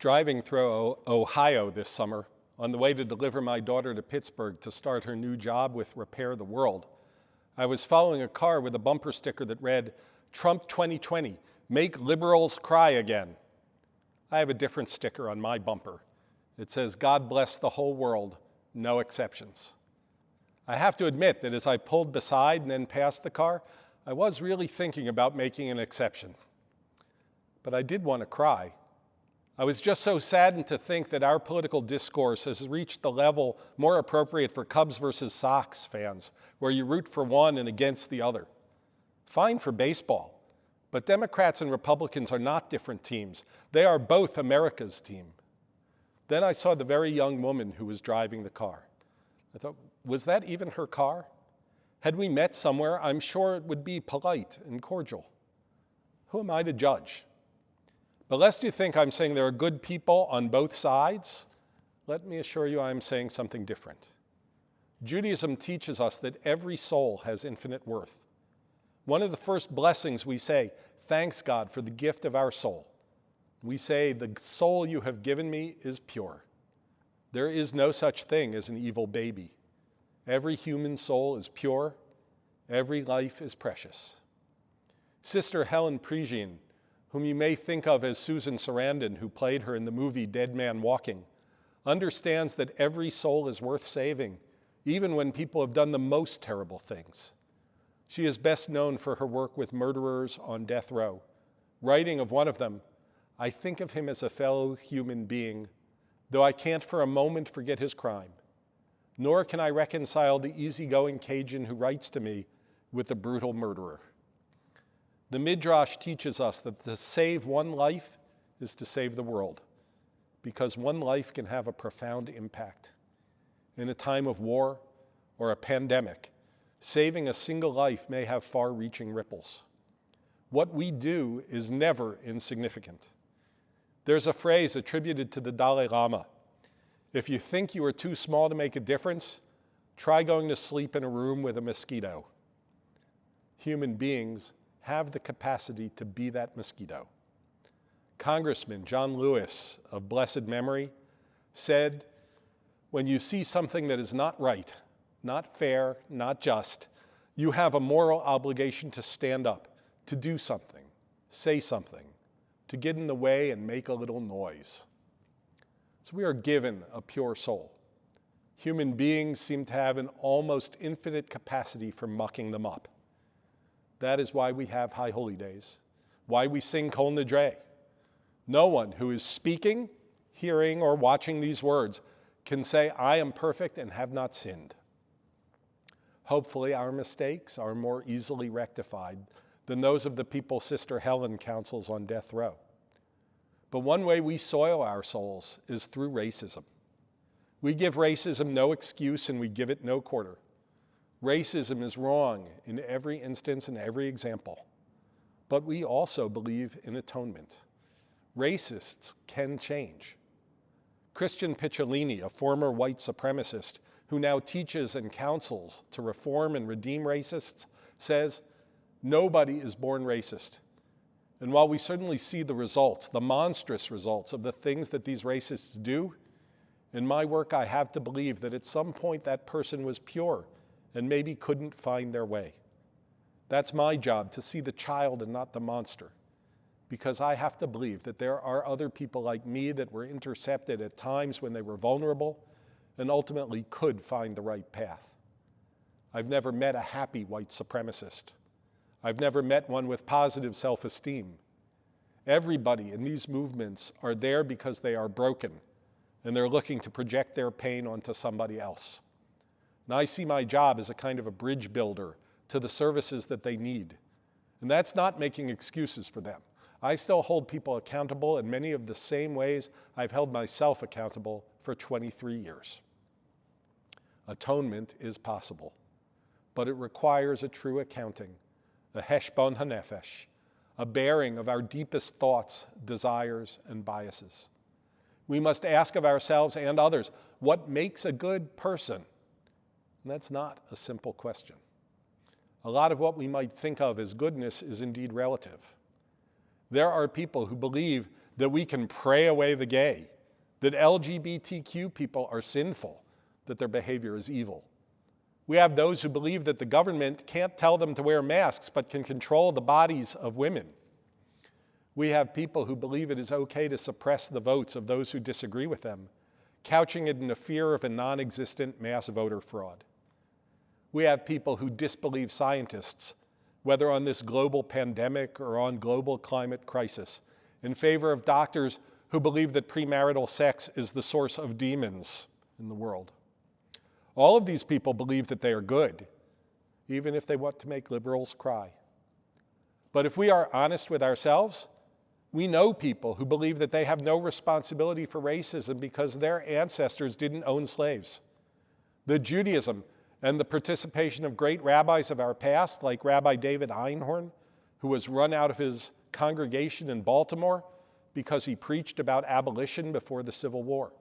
driving through Ohio this summer on the way to deliver my daughter to Pittsburgh to start her new job with Repair the World. I was following a car with a bumper sticker that read, "Trump 2020, make liberals cry again." I have a different sticker on my bumper. It says, "God bless the whole world, no exceptions." I have to admit that as I pulled beside and then past the car, I was really thinking about making an exception. But I did want to cry. I was just so saddened to think that our political discourse has reached the level more appropriate for Cubs versus Sox fans, where you root for one and against the other. Fine for baseball, but Democrats and Republicans are not different teams. They are both America's team. Then I saw the very young woman who was driving the car. I thought, was that even her car? Had we met somewhere, I'm sure it would be polite and cordial. Who am I to judge? But lest you think I'm saying there are good people on both sides, let me assure you I'm saying something different. Judaism teaches us that every soul has infinite worth. One of the first blessings we say, thanks God for the gift of our soul. We say, the soul you have given me is pure. There is no such thing as an evil baby. Every human soul is pure. Every life is precious. Sister Helen Prejean, whom you may think of as Susan Sarandon, who played her in the movie Dead Man Walking, understands that every soul is worth saving, even when people have done the most terrible things. She is best known for her work with murderers on death row. Writing of one of them, "I think of him as a fellow human being, though I can't for a moment forget his crime. Nor can I reconcile the easygoing Cajun who writes to me with the brutal murderer." The Midrash teaches us that to save one life is to save the world, because one life can have a profound impact. In a time of war or a pandemic, saving a single life may have far-reaching ripples. What we do is never insignificant. There's a phrase attributed to the Dalai Lama: if you think you are too small to make a difference, try going to sleep in a room with a mosquito. Human beings have the capacity to be that mosquito. Congressman John Lewis, of blessed memory, said, "When you see something that is not right, not fair, not just, you have a moral obligation to stand up, to do something, say something, to get in the way and make a little noise." So we are given a pure soul. Human beings seem to have an almost infinite capacity for mucking them up. That is why we have High Holy Days, why we sing Kol Nidre. No one who is speaking, hearing, or watching these words can say, "I am perfect and have not sinned." Hopefully our mistakes are more easily rectified than those of the people Sister Helen counsels on death row. But one way we soil our souls is through racism. We give racism no excuse and we give it no quarter. Racism is wrong in every instance and every example. But we also believe in atonement. Racists can change. Christian Picciolini, a former white supremacist who now teaches and counsels to reform and redeem racists, says, "Nobody is born racist. And while we certainly see the results, the monstrous results of the things that these racists do, in my work I have to believe that at some point that person was pure and maybe couldn't find their way. That's my job, to see the child and not the monster, because I have to believe that there are other people like me that were intercepted at times when they were vulnerable and ultimately could find the right path. I've never met a happy white supremacist. I've never met one with positive self-esteem. Everybody in these movements are there because they are broken and they're looking to project their pain onto somebody else. And I see my job as a kind of a bridge builder to the services that they need. And that's not making excuses for them. I still hold people accountable in many of the same ways I've held myself accountable for 23 years. Atonement is possible, but it requires a true accounting, a heshbon hanefesh, a bearing of our deepest thoughts, desires, and biases. We must ask of ourselves and others, what makes a good person? And that's not a simple question. A lot of what we might think of as goodness is indeed relative. There are people who believe that we can pray away the gay, that LGBTQ people are sinful, that their behavior is evil. We have those who believe that the government can't tell them to wear masks but can control the bodies of women. We have people who believe it is okay to suppress the votes of those who disagree with them, couching it in the fear of a non-existent mass voter fraud. We have people who disbelieve scientists, whether on this global pandemic or on global climate crisis, in favor of doctors who believe that premarital sex is the source of demons in the world. All of these people believe that they are good, even if they want to make liberals cry. But if we are honest with ourselves, we know people who believe that they have no responsibility for racism because their ancestors didn't own slaves. The Judaism and the participation of great rabbis of our past, like Rabbi David Einhorn, who was run out of his congregation in Baltimore because he preached about abolition before the Civil War.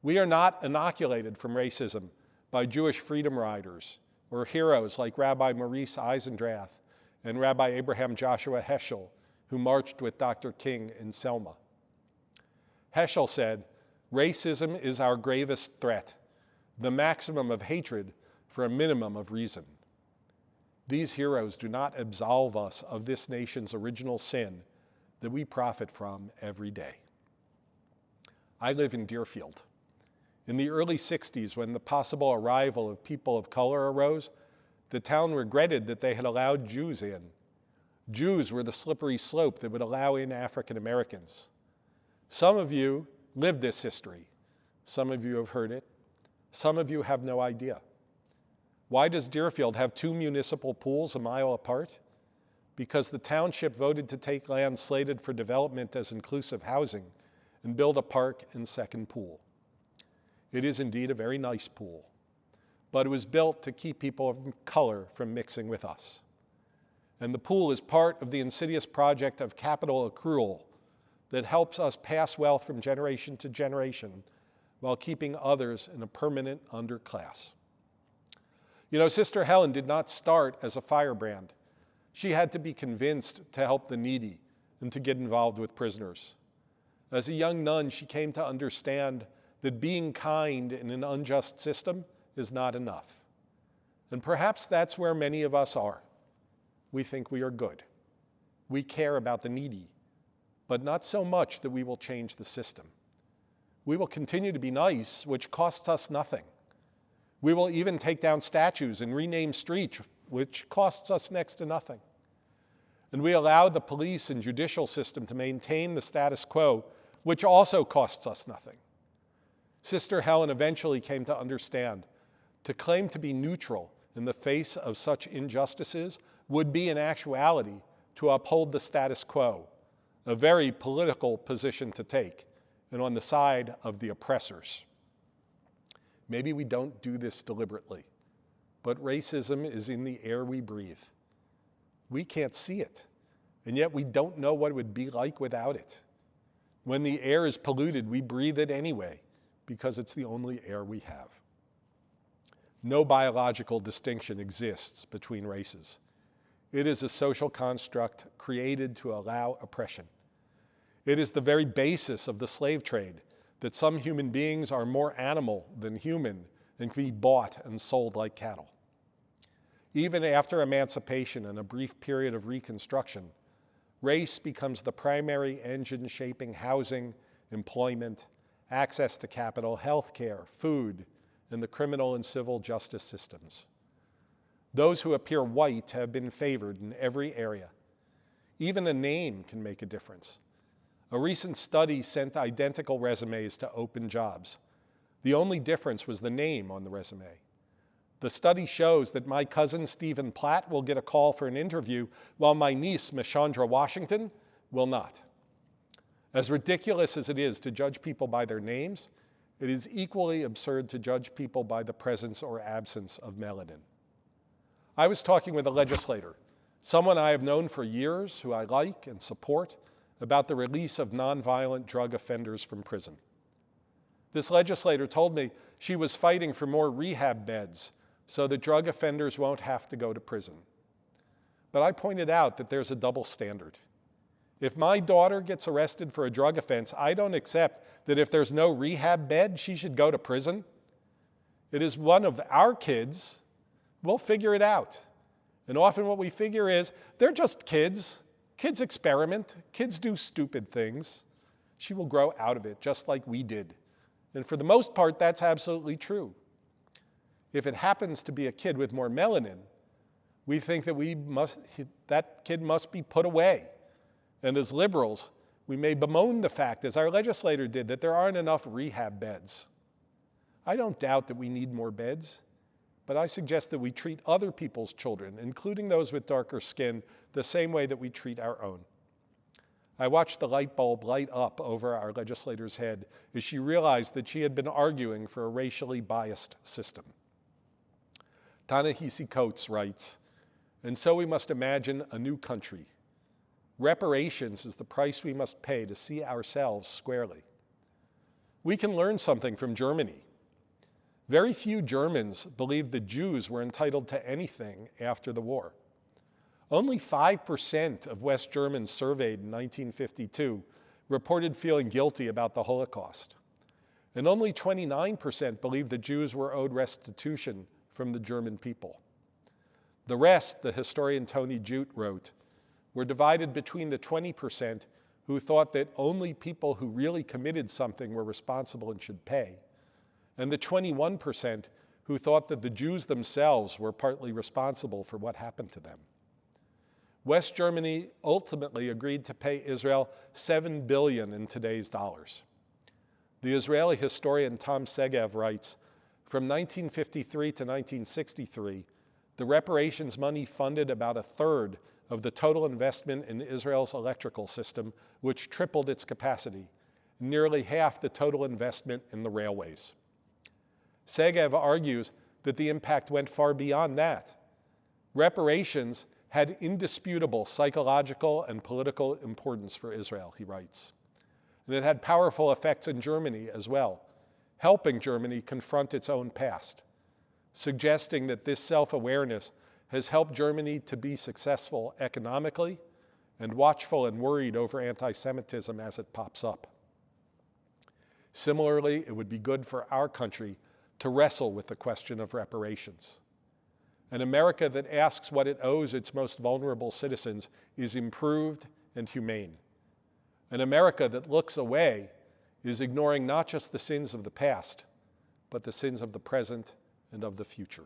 We are not inoculated from racism by Jewish freedom riders or heroes like Rabbi Maurice Eisendrath and Rabbi Abraham Joshua Heschel, who marched with Dr. King in Selma. Heschel said, "Racism is our gravest threat, the maximum of hatred for a minimum of reason." These heroes do not absolve us of this nation's original sin that we profit from every day. I live in Deerfield. In the early 60s, when the possible arrival of people of color arose, the town regretted that they had allowed Jews in. Jews were the slippery slope that would allow in African Americans. Some of you lived this history. Some of you have heard it. Some of you have no idea. Why does Deerfield have 2 municipal pools a mile apart? Because the township voted to take land slated for development as inclusive housing and build a park and second pool. It is indeed a very nice pool, but it was built to keep people of color from mixing with us. And the pool is part of the insidious project of capital accrual that helps us pass wealth from generation to generation while keeping others in a permanent underclass. You know, Sister Helen did not start as a firebrand. She had to be convinced to help the needy and to get involved with prisoners. As a young nun, she came to understand that being kind in an unjust system is not enough. And perhaps that's where many of us are. We think we are good. We care about the needy, but not so much that we will change the system. We will continue to be nice, which costs us nothing. We will even take down statues and rename streets, which costs us next to nothing. And we allow the police and judicial system to maintain the status quo, which also costs us nothing. Sister Helen eventually came to understand to claim to be neutral in the face of such injustices would be in actuality to uphold the status quo, a very political position to take, and on the side of the oppressors. Maybe we don't do this deliberately, but racism is in the air we breathe. We can't see it, and yet we don't know what it would be like without it. When the air is polluted, we breathe it anyway, because it's the only air we have. No biological distinction exists between races. It is a social construct created to allow oppression. It is the very basis of the slave trade, that some human beings are more animal than human and can be bought and sold like cattle. Even after emancipation and a brief period of Reconstruction, race becomes the primary engine shaping housing, employment, access to capital, health care, food, and the criminal and civil justice systems. Those who appear white have been favored in every area. Even a name can make a difference. A recent study sent identical resumes to open jobs. The only difference was the name on the resume. The study shows that my cousin Stephen Platt will get a call for an interview, while my niece, Mishandra Washington, will not. As ridiculous as it is to judge people by their names, it is equally absurd to judge people by the presence or absence of melanin. I was talking with a legislator, someone I have known for years, who I like and support, about the release of nonviolent drug offenders from prison. This legislator told me she was fighting for more rehab beds so that drug offenders won't have to go to prison. But I pointed out that there's a double standard. If my daughter gets arrested for a drug offense, I don't accept that if there's no rehab bed, she should go to prison. It is one of our kids. We'll figure it out. And often what we figure is, they're just kids. Kids experiment. Kids do stupid things. She will grow out of it, just like we did. And for the most part, that's absolutely true. If it happens to be a kid with more melanin, we think that that kid must be put away. And as liberals, we may bemoan the fact, as our legislator did, that there aren't enough rehab beds. I don't doubt that we need more beds, but I suggest that we treat other people's children, including those with darker skin, the same way that we treat our own. I watched the light bulb light up over our legislator's head as she realized that she had been arguing for a racially biased system. Ta-Nehisi Coates writes, "And so we must imagine a new country. Reparations is the price we must pay to see ourselves squarely." We can learn something from Germany. Very few Germans believed that Jews were entitled to anything after the war. Only 5% of West Germans surveyed in 1952 reported feeling guilty about the Holocaust. And only 29% believed that Jews were owed restitution from the German people. The rest, the historian Tony Jute wrote, were divided between the 20% who thought that only people who really committed something were responsible and should pay, and the 21% who thought that the Jews themselves were partly responsible for what happened to them. West Germany ultimately agreed to pay Israel $7 billion in today's dollars. The Israeli historian Tom Segev writes, from 1953 to 1963, the reparations money funded about a third of the total investment in Israel's electrical system, which tripled its capacity, nearly half the total investment in the railways. Segev argues that the impact went far beyond that. Reparations had indisputable psychological and political importance for Israel, he writes. And it had powerful effects in Germany as well, helping Germany confront its own past, suggesting that this self-awareness has helped Germany to be successful economically and watchful and worried over anti-Semitism as it pops up. Similarly, it would be good for our country to wrestle with the question of reparations. An America that asks what it owes its most vulnerable citizens is improved and humane. An America that looks away is ignoring not just the sins of the past, but the sins of the present and of the future.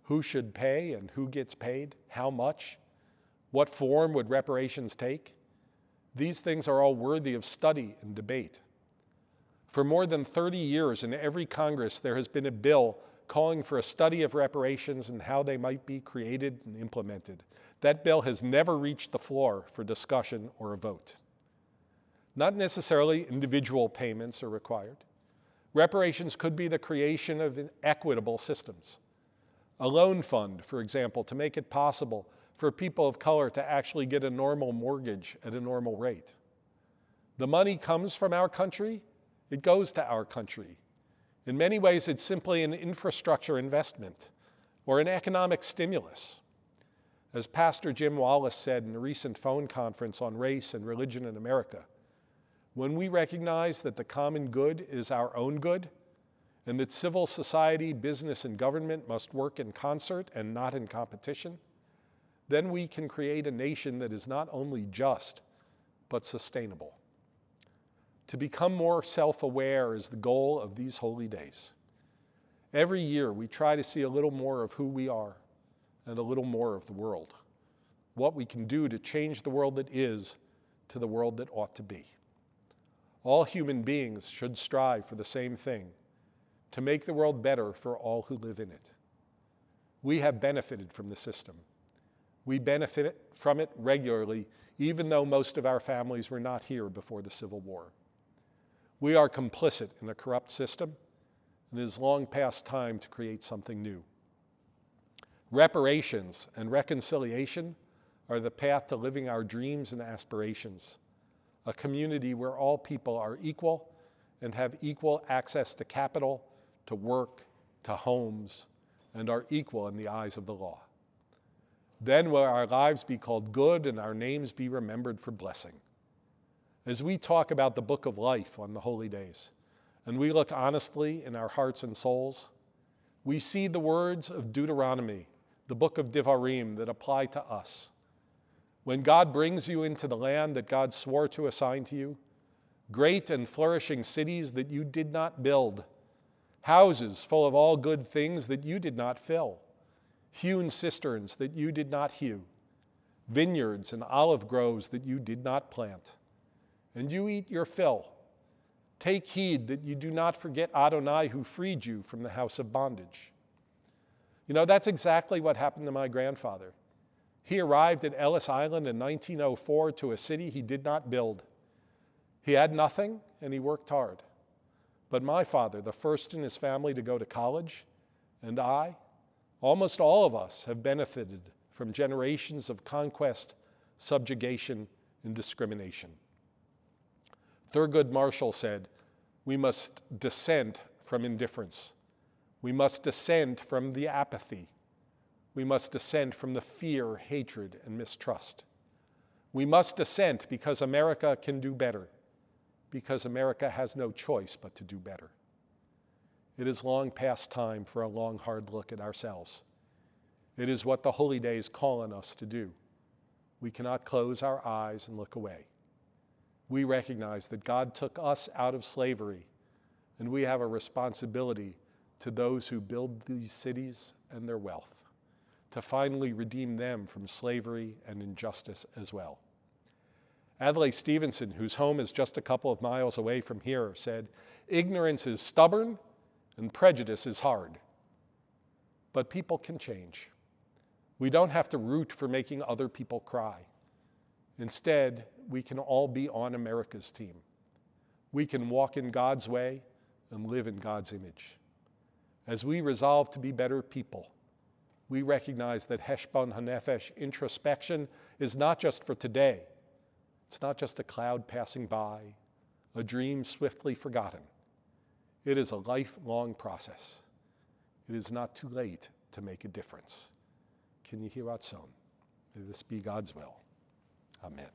Who should pay and who gets paid? How much? What form would reparations take? These things are all worthy of study and debate. For more than 30 years in every Congress, there has been a bill calling for a study of reparations and how they might be created and implemented. That bill has never reached the floor for discussion or a vote. Not necessarily individual payments are required. Reparations could be the creation of equitable systems. A loan fund, for example, to make it possible for people of color to actually get a normal mortgage at a normal rate. The money comes from our country, it goes to our country. In many ways, it's simply an infrastructure investment or an economic stimulus. As Pastor Jim Wallace said in a recent phone conference on race and religion in America, when we recognize that the common good is our own good, and that civil society, business, and government must work in concert and not in competition, then we can create a nation that is not only just, but sustainable. To become more self-aware is the goal of these holy days. Every year, we try to see a little more of who we are and a little more of the world, what we can do to change the world that is to the world that ought to be. All human beings should strive for the same thing, to make the world better for all who live in it. We have benefited from the system. We benefit from it regularly, even though most of our families were not here before the Civil War. We are complicit in a corrupt system, and it is long past time to create something new. Reparations and reconciliation are the path to living our dreams and aspirations, a community where all people are equal and have equal access to capital, to work, to homes, and are equal in the eyes of the law. Then will our lives be called good and our names be remembered for blessing. As we talk about the book of life on the holy days, and we look honestly in our hearts and souls, we see the words of Deuteronomy, the book of Devarim, that apply to us. When God brings you into the land that God swore to assign to you, great and flourishing cities that you did not build, houses full of all good things that you did not fill, hewn cisterns that you did not hew, vineyards and olive groves that you did not plant, and you eat your fill. Take heed that you do not forget Adonai who freed you from the house of bondage. You know, that's exactly what happened to my grandfather. He arrived at Ellis Island in 1904 to a city he did not build. He had nothing and he worked hard. But my father, the first in his family to go to college, and I, almost all of us have benefited from generations of conquest, subjugation, and discrimination. Thurgood Marshall said, "We must dissent from indifference. We must dissent from the apathy. We must dissent from the fear, hatred, and mistrust. We must dissent because America can do better, because America has no choice but to do better. It is long past time for a long, hard look at ourselves. It is what the holy days call on us to do. We cannot close our eyes and look away. We recognize that God took us out of slavery, and we have a responsibility to those who build these cities and their wealth, to finally redeem them from slavery and injustice as well." Adlai Stevenson, whose home is just a couple of miles away from here, said, "Ignorance is stubborn and prejudice is hard. But people can change. We don't have to root for making other people cry. Instead, we can all be on America's team. We can walk in God's way and live in God's image. As we resolve to be better people, we recognize that Heshbon HaNefesh, introspection, is not just for today. It's not just a cloud passing by, a dream swiftly forgotten. It is a lifelong process. It is not too late to make a difference. Ken Yehi Ratzon. May this be God's will. Amen.